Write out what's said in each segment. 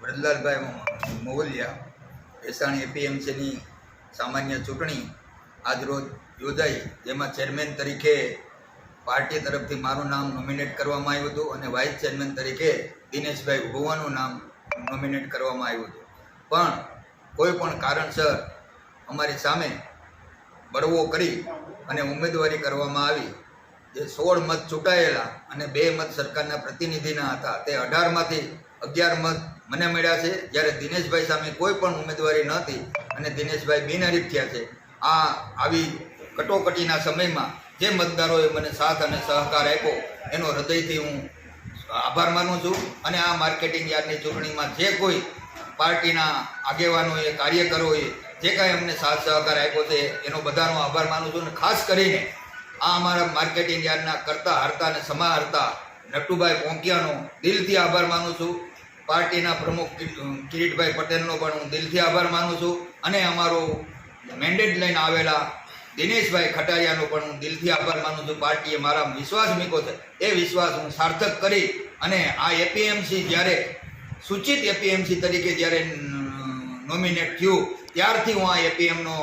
વ્રજલાલભાઈ મોવલિયા ભેસાણ એપીએમસીની સામાન્ય ચૂંટણી આજરોજ યોજાઈ, જેમાં ચેરમેન તરીકે પાર્ટી તરફથી મારું નામ નોમિનેટ કરવામાં આવ્યું હતું અને વાઇસ ચેરમેન તરીકે દિનેશભાઈ ભુવાનું નામ નોમિનેટ કરવામાં આવ્યું હતું. પણ કોઈ પણ કારણસર અમારી સામે બળવો કરી અને ઉમેદવારી કરવામાં આવી. જે 16 મત ચૂંટાયેલા અને 2 મત સરકારના પ્રતિનિધિના હતા, તે 18માંથી 11 મત મને મળ્યા છે, જ્યારે દિનેશભાઈ સામે કોઈ પણ ઉમેદવારી નહોતી અને દિનેશભાઈ બિનહરીફ થયા છે. આવી કટોકટીના સમયમાં જે મતદારોએ મને સાથ અને સહકાર આપ્યો એનો હૃદયથી હું આભાર માનું છું. અને આ માર્કેટિંગ યાર્ડની ચૂંટણીમાં જે કોઈ પાર્ટીના આગેવાનોએ, કાર્યકરોએ જે કાંઈ અમને સાથ સહકાર આપ્યો છે એનો બધાનો આભાર માનું છું. અને ખાસ કરીને આ અમારા માર્કેટિંગ યાર્ડના કરતા હરતા અને સમાહર્તા નટુભાઈ પોંકિયાનો દિલથી આભાર માનું છું. પાર્ટીના પ્રમુખ કિરીટભાઈ પટેલનો પણ હું દિલથી આભાર માનું છું. અને અમારો મેન્ડેટ લઈને આવેલા દિનેશભાઈ ખટારિયાનો પણ હું દિલથી આભાર માનું છું. પાર્ટીએ મારા વિશ્વાસ મૂક્યો છે, એ વિશ્વાસ હું સાર્થક કરી અને આ એપીએમસી જ્યારે સૂચિત એપીએમસી તરીકે જ્યારે નોમિનેટ થયું ત્યારથી હું આ એપીએમનો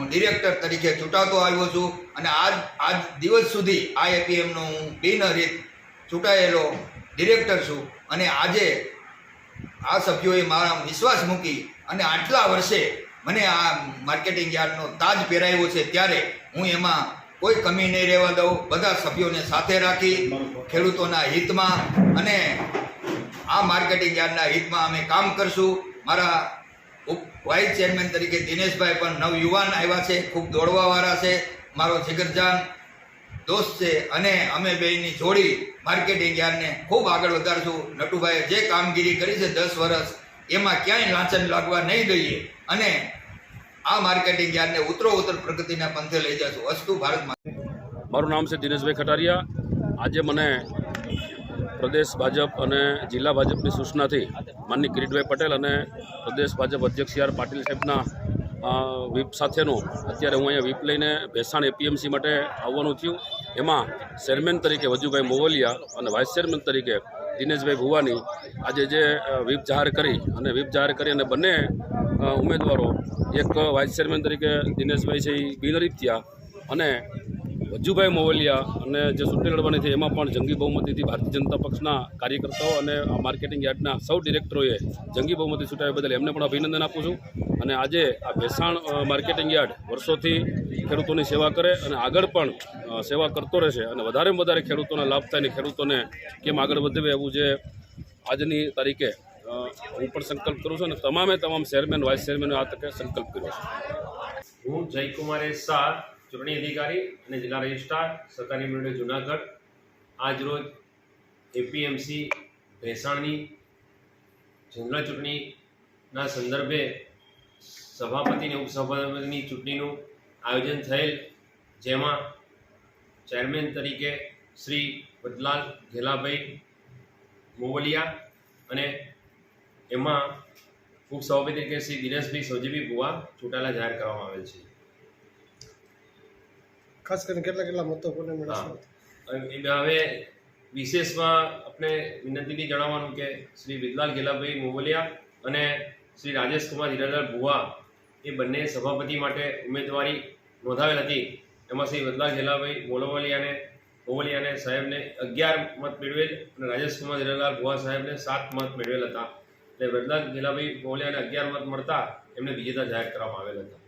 ડિરેક્ટર તરીકે ચૂંટાતો આવ્યો છું. અને આજ દિવસ સુધી આ એપીએમનો હું બિનહરીફ ચૂંટાયેલો ડિરેક્ટર છું. અને આજે આ સભ્યોએ મારા વિશ્વાસ મૂકી અને આટલા વર્ષે મને આ માર્કેટિંગ યાર્ડનો તાજ પહેરાવ્યો છે, ત્યારે હું એમાં કોઈ કમી નહીં રહેવા દઉં. બધા સભ્યોને સાથે રાખી ખેડૂતોના હિતમાં અને આ માર્કેટિંગ યાર્ડના હિતમાં અમે કામ કરશું. મારા વાઇસ ચેરમેન તરીકે દિનેશભાઈ પણ નવયુવાન આવ્યા છે, ખૂબ દોડવાવાળા છે, મારો જીગરજાન દોસ્ત છે. અને અમે બેયની જોડી માર્કેટિંગ યાર્ડને ખૂબ આગળ વધારશું. નટુભાઈએ જે કામગીરી કરી છે 10 વર્ષ, એમાં ક્યાંય લાંછન લાગવા નહીં દઈએ અને આ માર્કેટિંગ યાર્ડને ઉત્તરોત્તર પ્રગતિના પંથે લઈ જશું. અસ્તુ ભારતમાં. મારું નામ છે દિનેશભાઈ ખટારિયા. આજે મને પ્રદેશ ભાજપ અને જિલ્લા ભાજપની સૂચનાથી માનની કિરીટભાઈ પટેલ અને પ્રદેશ ભાજપ અધ્યક્ષ સી આર પાટીલ સાહેબના વ્હીપ સાથેનો અત્યારે હું અહીંયા વ્હીપ લઈને ભેસાણ એપીએમસી માટે આવવાનું થયું. એમાં ચેરમેન તરીકે વજુભાઈ મોવલિયા અને વાઇસ ચેરમેન તરીકે દિનેશભાઈ ભુવાની આજે જે વ્હીપ જાહેર કરી અને બંને ઉમેદવારો, એક વાઇસ ચેરમેન તરીકે દિનેશભાઈ છે એ બિનહરીફ થયા અને વજુભાઈ મોવલિયા અને જે ચૂંટણી લડવાની થઈ એમાં પણ જંગી બહુમતીથી ભારતીય જનતા પક્ષના કાર્યકર્તાઓ અને આ માર્કેટિંગ યાર્ડના સૌ ડિરેક્ટરોએ જંગી બહુમતી છૂટાવ્યા બદલ એમને પણ અભિનંદન આપું છું. અને આજે આ ભેસાણ માર્કેટિંગ યાર્ડ વર્ષોથી ખેડૂતોની સેવા કરે અને આગળ પણ સેવા કરતો રહેશે અને વધારેમાં વધારે ખેડૂતોના લાભ થાય અને ખેડૂતોને કેમ આગળ વધવે એવું જે આજની તારીખે હું પણ સંકલ્પ કરું છું અને તમામ ચેરમેન, વાઇસ ચેરમેન આ તકે સંકલ્પ કર્યો છે. હું જયકુમાર શાહ, ચૂંટણી અધિકારી અને જિલ્લા રજિસ્ટ્રાર સરકારી મંડળ જુનાગઢ, આજરોજ એપીએમસી ભેસાણની જનરલ ચૂંટણીના સંદર્ભે સભાપતિ અને ઉપસભાપતિની ચૂંટણીનું આયોજન થયેલ, જેમાં ચેરમેન તરીકે શ્રી વ્રજલાલ ઘેલાભાઈ મોવલિયા અને એમાં ઉપસભાપતિ તરીકે શ્રી દિનેશભાઈ સૌજીભાઈ ભુવા ચૂંટાયેલા જાહેર કરવામાં આવેલ છે. ખાસ કરીને કેટલા મતો કોને મળ્યા? હવે વિશેષમાં આપણે વિનંતીથી જણાવવાનું કે શ્રી વ્રજલાલ ઘેલાભાઈ મોવલિયા અને શ્રી રાજેશકુમાર હીરાલાલ ભુવા એ બંને સભાપતિ માટે ઉમેદવારી નોંધાવેલ હતી. એમાં શ્રી વ્રજલાલ ઘેલાભાઈ મોવલિયાને સાહેબને 11 મત મેળવેલ અને રાજેશકુમાર હીરાલાલ ભુવા સાહેબને 7 મત મેળવેલ હતા. એટલે વ્રજલાલ ઘેલાભાઈ મોવલિયાને 11 મત મળતા એમને વિજેતા જાહેર કરવામાં આવેલ હતા.